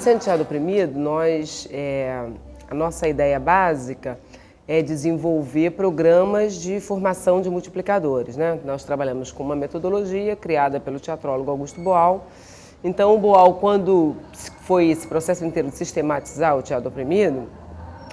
Centro Teatro Oprimido, a nossa ideia básica é desenvolver programas de formação de multiplicadores, né? Nós trabalhamos com uma metodologia criada pelo teatrólogo Augusto Boal. Então, o Boal, quando foi esse processo inteiro de sistematizar o teatro oprimido,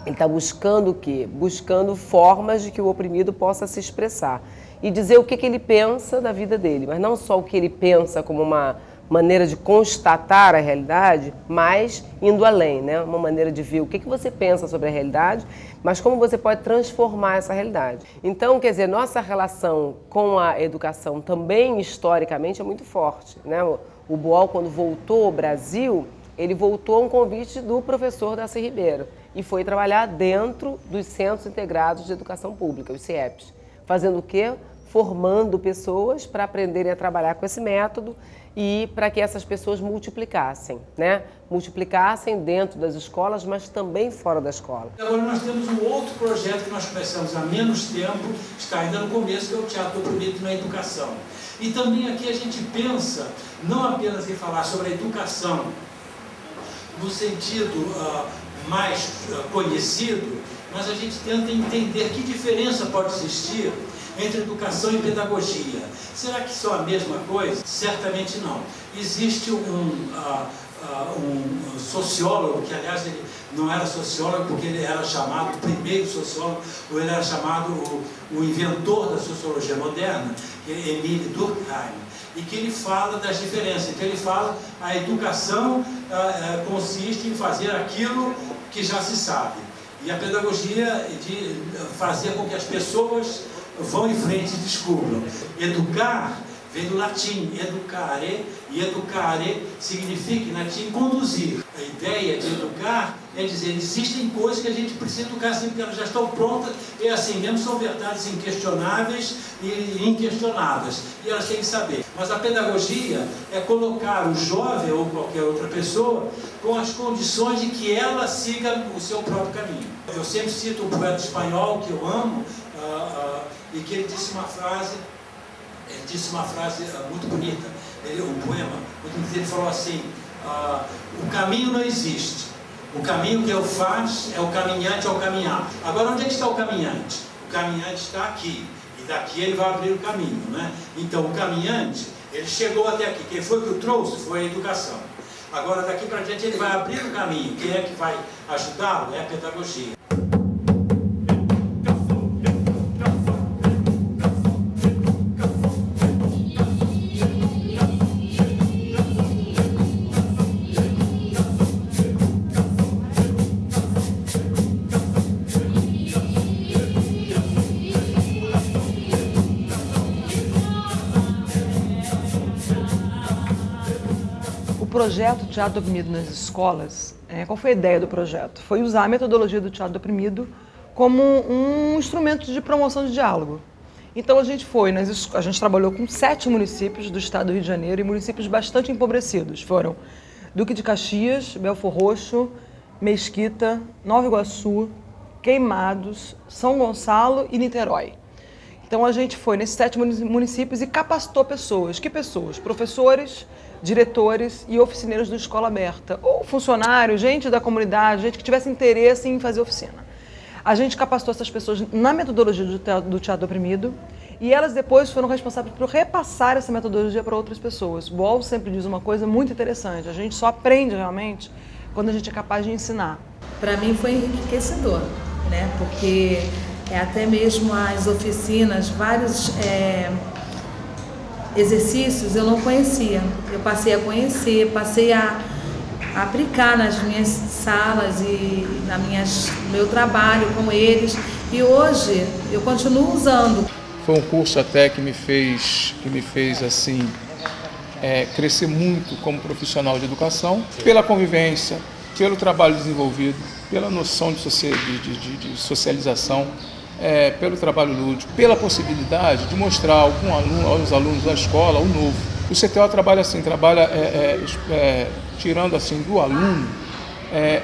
ele está buscando o quê? Buscando formas de que o oprimido possa se expressar e dizer o que ele pensa da vida dele, mas não só o que ele pensa como uma maneira de constatar a realidade, mas indo além, né? Uma maneira de ver o que você pensa sobre a realidade, mas como você pode transformar essa realidade. Então, quer dizer, nossa relação com a educação também, historicamente, é muito forte, né? O Boal, quando voltou ao Brasil, ele voltou a um convite do professor Darcy Ribeiro e foi trabalhar dentro dos Centros Integrados de Educação Pública, os CIEPs. Fazendo o quê? Formando pessoas para aprenderem a trabalhar com esse método e para que essas pessoas multiplicassem, né? Multiplicassem dentro das escolas, mas também fora da escola. Agora nós temos um outro projeto que nós começamos há menos tempo, está ainda no começo, que é o Teatro Oprimido na Educação. E também aqui a gente pensa não apenas em falar sobre a educação no sentido mais conhecido, mas a gente tenta entender que diferença pode existir entre educação e pedagogia. Será que são a mesma coisa? Certamente não. Existe um sociólogo, que aliás ele não era sociólogo porque ele era chamado o primeiro sociólogo, ou ele era chamado o inventor da sociologia moderna, que é Émile Durkheim, e que ele fala das diferenças. Então ele fala a educação consiste em fazer aquilo que já se sabe. E a pedagogia de fazer com que as pessoas vão em frente e descubram. Educar vem do latim, educare, e educare significa, em latim, conduzir. A ideia de educar é dizer, existem coisas que a gente precisa educar assim, porque elas já estão prontas, e assim mesmo são verdades inquestionáveis e inquestionadas, e elas têm que saber. Mas a pedagogia é colocar o jovem ou qualquer outra pessoa com as condições de que ela siga o seu próprio caminho. Eu sempre cito um poeta espanhol que eu amo, e que ele disse uma frase muito bonita, um poema muito bonito. Ele falou assim, o caminho não existe, o caminho que eu faço é o caminhante ao caminhar. Agora, onde é que está o caminhante? O caminhante está aqui, e daqui ele vai abrir o caminho, né? Então, o caminhante, ele chegou até aqui, quem foi que o trouxe? Foi a educação. Agora, daqui para diante, ele vai abrir o caminho. Quem é que vai ajudá-lo? É a pedagogia. O projeto Teatro Oprimido nas escolas, qual foi a ideia do projeto? Foi usar a metodologia do teatro oprimido como um instrumento de promoção de diálogo. Então a gente trabalhou com 7 municípios do estado do Rio de Janeiro e municípios bastante empobrecidos. Foram Duque de Caxias, Belfor Roxo, Mesquita, Nova Iguaçu, Queimados, São Gonçalo e Niterói. Então a gente foi nesses 7 municípios e capacitou pessoas. Que pessoas? Professores, diretores e oficineiros da escola aberta, ou funcionários, gente da comunidade, gente que tivesse interesse em fazer oficina. A gente capacitou essas pessoas na metodologia do teatro oprimido e elas depois foram responsáveis por repassar essa metodologia para outras pessoas. Boal sempre diz uma coisa muito interessante, a gente só aprende realmente quando a gente é capaz de ensinar. Para mim foi enriquecedor, né? Porque até mesmo as oficinas, vários exercícios eu não conhecia. Eu passei a conhecer, passei a aplicar nas minhas salas e no meu trabalho com eles. E hoje eu continuo usando. Foi um curso até que me fez assim, crescer muito como profissional de educação, pela convivência, pelo trabalho desenvolvido, pela noção de socialização, pelo trabalho lúdico, pela possibilidade de mostrar aos alunos da escola o novo. O CTO trabalha assim, tirando assim do aluno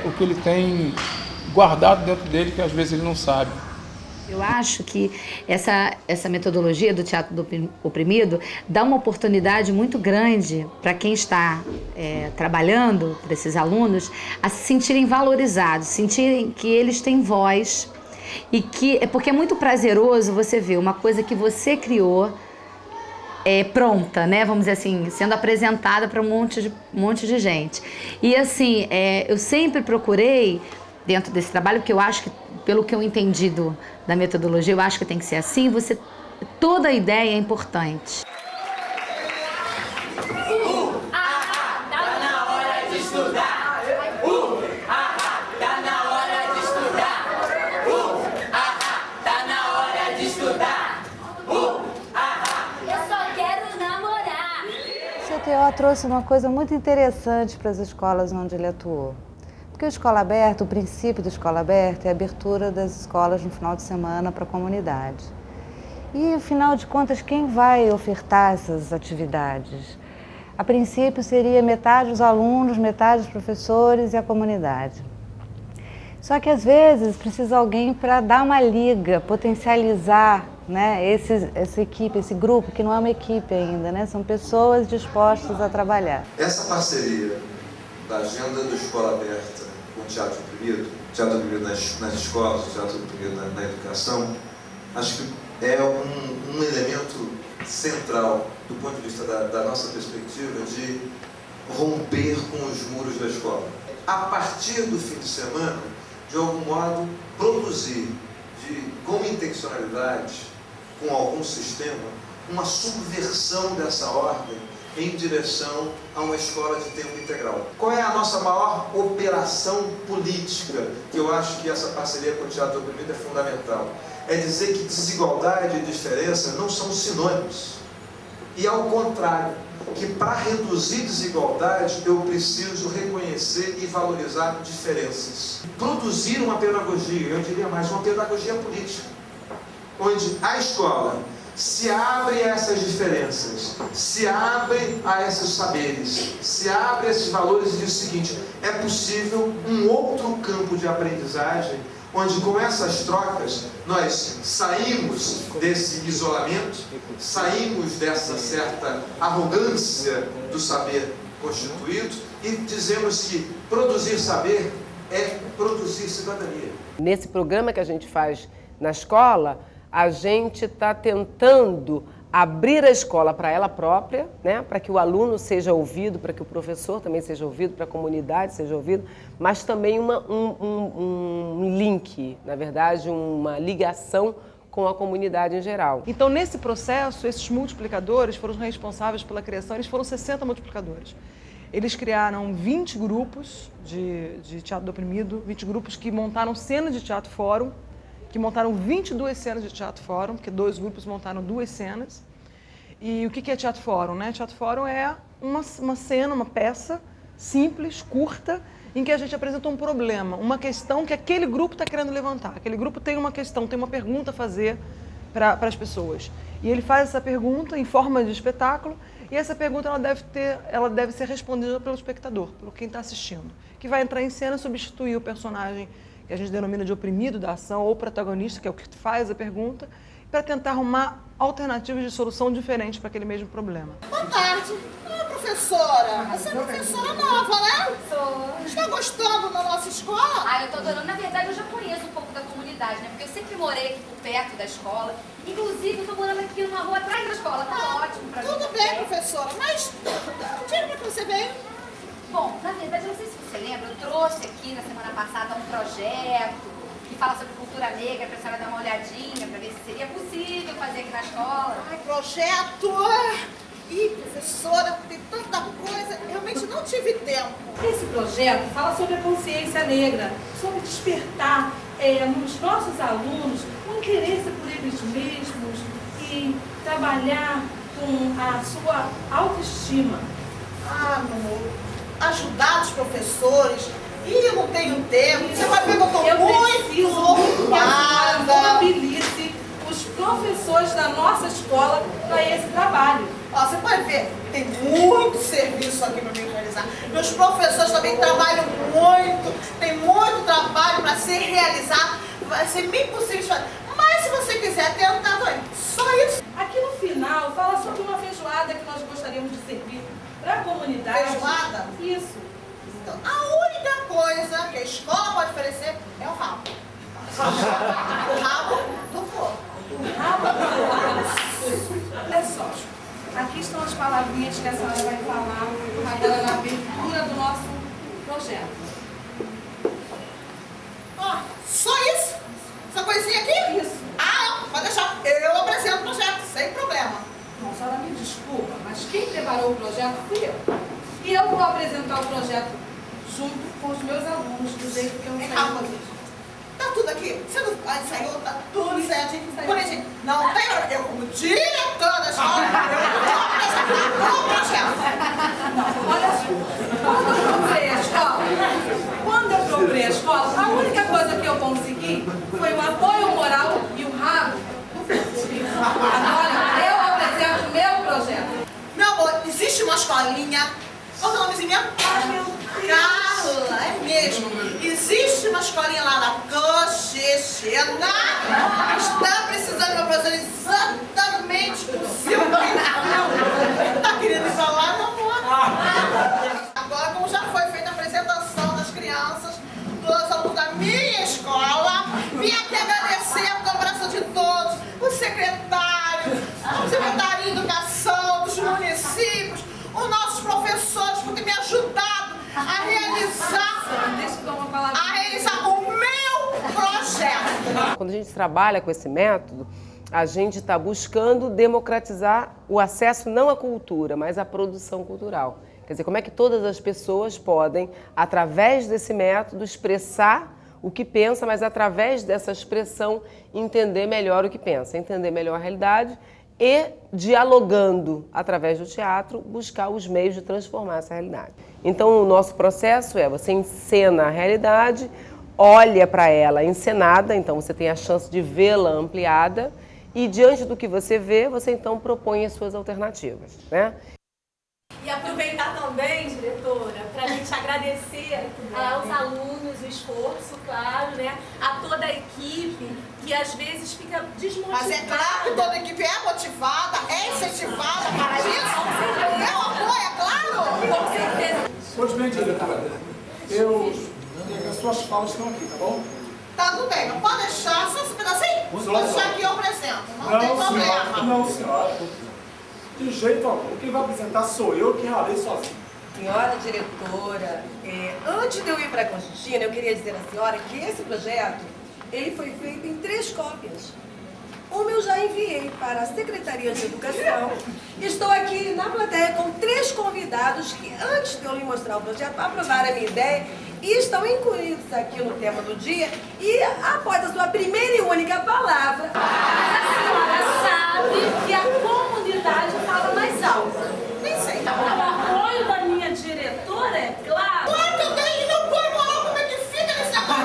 o que ele tem guardado dentro dele, que às vezes ele não sabe. Eu acho que essa metodologia do teatro do oprimido dá uma oportunidade muito grande para quem está trabalhando, para esses alunos, a se sentirem valorizados, sentirem que eles têm voz porque é muito prazeroso você ver uma coisa que você criou pronta, né? Vamos dizer assim, sendo apresentada para um monte de gente. E assim, eu sempre procurei, dentro desse trabalho, que eu acho que, pelo que eu entendi da metodologia, eu acho que tem que ser assim, toda a ideia é importante. Tá na hora de estudar. Tá na hora de estudar. Tá na hora de estudar. Eu só quero namorar. O CTO trouxe uma coisa muito interessante para as escolas onde ele atuou. Porque a escola aberta, o princípio da escola aberta é a abertura das escolas no final de semana para a comunidade. E, afinal de contas, quem vai ofertar essas atividades? A princípio seria metade os alunos, metade os professores e a comunidade. Só que, às vezes, precisa alguém para dar uma liga, potencializar, né, essa equipe, esse grupo, que não é uma equipe ainda, né? São pessoas dispostas a trabalhar. Essa parceria da agenda da escola aberta com o teatro oprimido nas escolas, o teatro oprimido na educação, acho que é um elemento central do ponto de vista da nossa perspectiva de romper com os muros da escola. A partir do fim de semana, de algum modo, produzir com intencionalidade, com algum sistema, uma subversão dessa ordem em direção a uma escola de tempo integral. Qual é a nossa maior operação política, que eu acho que essa parceria com o teatro oprimido é fundamental? É dizer que desigualdade e diferença não são sinônimos. E ao contrário, que para reduzir desigualdade eu preciso reconhecer e valorizar diferenças. Produzir uma pedagogia, eu diria mais, uma pedagogia política, onde a escola se abre a essas diferenças, se abre a esses saberes, se abre a esses valores e diz o seguinte: é possível um outro campo de aprendizagem, onde com essas trocas nós saímos desse isolamento, saímos dessa certa arrogância do saber constituído e dizemos que produzir saber é produzir cidadania. Nesse programa que a gente faz na escola, a gente está tentando abrir a escola para ela própria, né? Para que o aluno seja ouvido, para que o professor também seja ouvido, para a comunidade seja ouvido, mas também um link, na verdade, uma ligação com a comunidade em geral. Então, nesse processo, esses multiplicadores foram responsáveis pela criação, eles foram 60 multiplicadores. Eles criaram 20 grupos de teatro do oprimido, 20 grupos que montaram cenas de teatro fórum, que montaram 22 cenas de teatro fórum, porque 2 grupos montaram 2 cenas. E o que é teatro fórum, né? Teatro fórum é uma cena, uma peça simples, curta, em que a gente apresenta um problema, uma questão que aquele grupo está querendo levantar. Aquele grupo tem uma questão, tem uma pergunta a fazer para as pessoas. E ele faz essa pergunta em forma de espetáculo, e essa pergunta ela deve ser respondida pelo espectador, por quem está assistindo, que vai entrar em cena e substituir o personagem que a gente denomina de oprimido da ação, ou protagonista, que é o que faz a pergunta, para tentar arrumar alternativas de solução diferentes para aquele mesmo problema. Boa tarde. Professora, você é professora nova, né? Sou. Está gostando da nossa escola? Eu tô adorando. Na verdade, eu já conheço um pouco da comunidade, né? Porque eu sempre morei aqui por perto da escola. Inclusive, eu tô morando aqui numa rua atrás da escola. Tá ótimo pra mim. Tudo bem, professora, mas diga pra que você veio. Bom, na verdade, eu não sei se você lembra, eu trouxe aqui na semana passada um projeto que fala sobre cultura negra, pra senhora dar uma olhadinha, pra ver se seria possível fazer aqui na escola. Ai, projeto! Ih, professora, tem tanta coisa, realmente não tive tempo. Esse projeto fala sobre a consciência negra, sobre despertar nos nossos alunos o interesse por eles mesmos e trabalhar com a sua autoestima. Ajudar os professores. Eu não tenho tempo. Você vai ver que eu estou muito ocupada. Mobilize os professores da nossa escola para esse trabalho. Você pode ver, tem muito serviço aqui para me realizar. Meus professores também trabalham muito, tem muito trabalho para ser realizado. Vai ser bem possível de fazer. Mas quiser tentar, só isso. Aqui no final, fala sobre uma feijoada que nós gostaríamos de servir para a comunidade. Feijoada? Isso. Então, a única coisa que a escola pode oferecer é o rabo. O rabo do porco. O rabo do porco. Olha só, aqui estão as palavrinhas que a senhora vai falar agora na abertura do nosso projeto. Ó, só isso? Essa coisinha aqui? Isso. Ah, não, pode deixar. Eu apresento o projeto, sem problema. Não, a senhora me desculpa, mas quem preparou o projeto fui eu. E eu vou apresentar o projeto junto com os meus alunos, do jeito que eu sei. Calma, gente. Tá tudo aqui? Você não ensaiou? Tá tudo certinho? Bonitinho. Não tem hora. Eu, como diretora da escola, eu vou apresentar o projeto. Não, olha só. Quando eu procurei a escola, a única coisa que eu consegui foi o apoio moral e o rabo do filho. Agora, eu apresento o meu projeto. Meu amor, existe uma escolinha. Qual é o nomezinho mesmo? Carla, é mesmo. Existe uma escolinha lá na Cochechena. Está precisando de uma professora exatamente com o seu perfil. Tá querendo ir pra lá, não pode. Agora, como já foi feita a apresentação das crianças, dos alunos da minha escola, vim aqui agradecer a colaboração de todos, os secretários, o secretário de Educação dos municípios, os nossos professores por ter me ajudado a realizar o meu projeto. Quando a gente trabalha com esse método, a gente está buscando democratizar o acesso não à cultura, mas à produção cultural. Quer dizer, como é que todas as pessoas podem, através desse método, expressar o que pensa, mas através dessa expressão entender melhor o que pensa, entender melhor a realidade e, dialogando através do teatro, buscar os meios de transformar essa realidade. Então, o nosso processo é: você encena a realidade, olha para ela encenada, então você tem a chance de vê-la ampliada e, diante do que você vê, você então propõe as suas alternativas, né? E aproveitar também, diretora, para a gente agradecer aos alunos o esforço, claro, né? A toda a equipe que às vezes fica desmotivada. Mas é claro que toda a equipe é motivada, é incentivada para isso. Meu apoio, é claro. Com certeza. Pois bem, diretora, as suas falas estão aqui, tá bom? Tá tudo bem, não pode deixar, só esse pedacinho? Pode deixar aqui, eu apresento, não tem problema. Senhora, não, senhora. De jeito algum, quem vai apresentar sou eu, que ralei sozinho. Senhora diretora, antes de eu ir para a Constantina, eu queria dizer à senhora que esse projeto, ele foi feito em 3 cópias. Uma eu já enviei para a Secretaria de Educação. Estou aqui na plateia com 3 convidados que, antes de eu lhe mostrar o projeto, aprovaram a minha ideia e estão incluídos aqui no tema do dia. E após a sua primeira e única palavra, a senhora sabe que a comunidade fala mais alto. Nem sei. O apoio da minha diretora, é claro. Claro que eu tenho, não põe moral, como é que fica nesse negócio?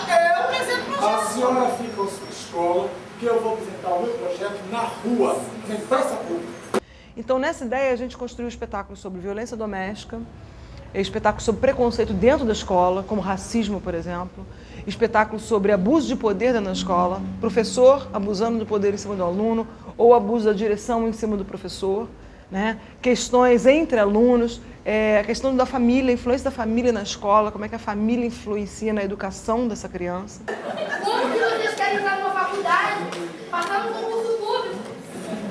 Eu apresento o projeto. A senhora fica com sua escola, que eu vou apresentar o meu projeto na rua, em praça pública. Então, nessa ideia, a gente construiu espetáculos sobre violência doméstica, espetáculos sobre preconceito dentro da escola, como racismo, por exemplo, espetáculos sobre abuso de poder dentro da escola, professor abusando do poder em cima do aluno, ou abuso da direção em cima do professor, né? Questões entre alunos, a questão da família, a influência da família na escola, como é que a família influencia na educação dessa criança. Como que vocês querem entrar numa faculdade, passar no concurso público?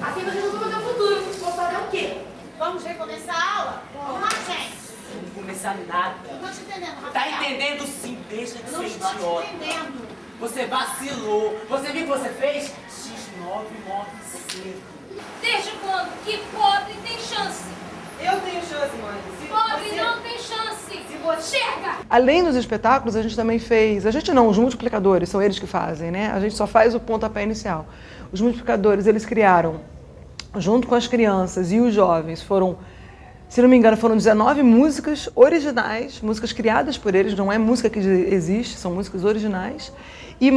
Assim vocês não vão ter futuro, vão fazer o quê? Vamos recomeçar a aula? Vamos lá, gente. Não começar nada. Não tô te entendendo, Rafael. Tá entendendo sim, deixa de Não ser estou te idiota. entendendo. Você vacilou. Você viu o que você fez? X9 morre cedo. Desde quando que pobre tem chance? Eu tenho chance, mãe. Pobre não tem chance. Chega! Além dos espetáculos, a gente também fez... A gente não, os multiplicadores, são eles que fazem, né? A gente só faz o pontapé inicial. Os multiplicadores, eles criaram, junto com as crianças e os jovens, foram... Se não me engano, foram 19 músicas originais, músicas criadas por eles, não é música que existe, são músicas originais, e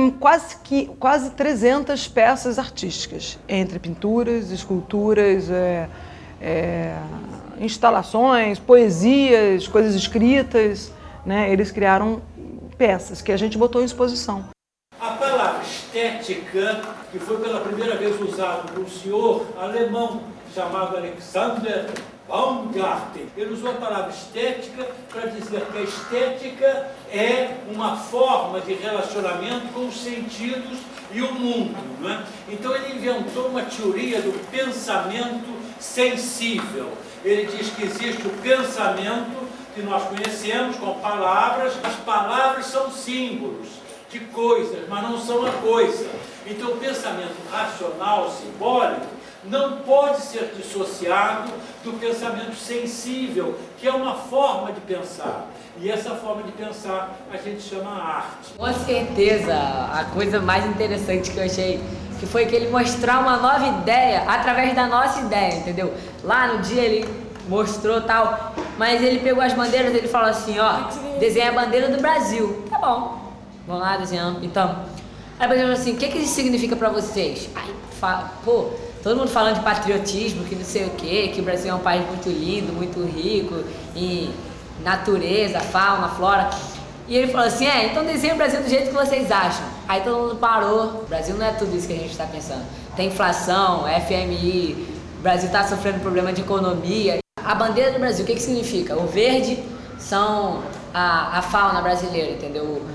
quase 300 peças artísticas, entre pinturas, esculturas, instalações, poesias, coisas escritas, né? Eles criaram peças que a gente botou em exposição. A palavra estética que foi pela primeira vez usado por um senhor alemão chamado Alexander Baumgarten. Ele usou a palavra estética para dizer que a estética é uma forma de relacionamento com os sentidos e o mundo, não é? Então ele inventou uma teoria do pensamento sensível. Ele diz que existe o pensamento que nós conhecemos com palavras. As palavras são símbolos de coisas, mas não são a coisa. Então o pensamento racional, simbólico, não pode ser dissociado do pensamento sensível, que é uma forma de pensar. E essa forma de pensar a gente chama arte. Com certeza, a coisa mais interessante que eu achei que foi que ele mostrar uma nova ideia através da nossa ideia, entendeu? Lá no dia ele mostrou tal, mas ele pegou as bandeiras, ele falou assim, ó, desenha a bandeira do Brasil. Tá bom, vamos lá desenhando. Então, aí a pessoa falou assim, o que isso significa pra vocês? Aí, pô, todo mundo falando de patriotismo, que não sei o quê, que o Brasil é um país muito lindo, muito rico em natureza, fauna, flora. E ele falou assim, então desenha o Brasil do jeito que vocês acham. Aí todo mundo parou. O Brasil não é tudo isso que a gente está pensando. Tem inflação, FMI, o Brasil está sofrendo problema de economia. A bandeira do Brasil, o que significa? O verde são a fauna brasileira, entendeu?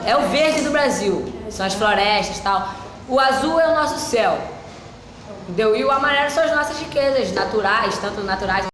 É o verde do Brasil, são as florestas e tal. O azul é o nosso céu, entendeu? E o amarelo são as nossas riquezas naturais, tanto naturais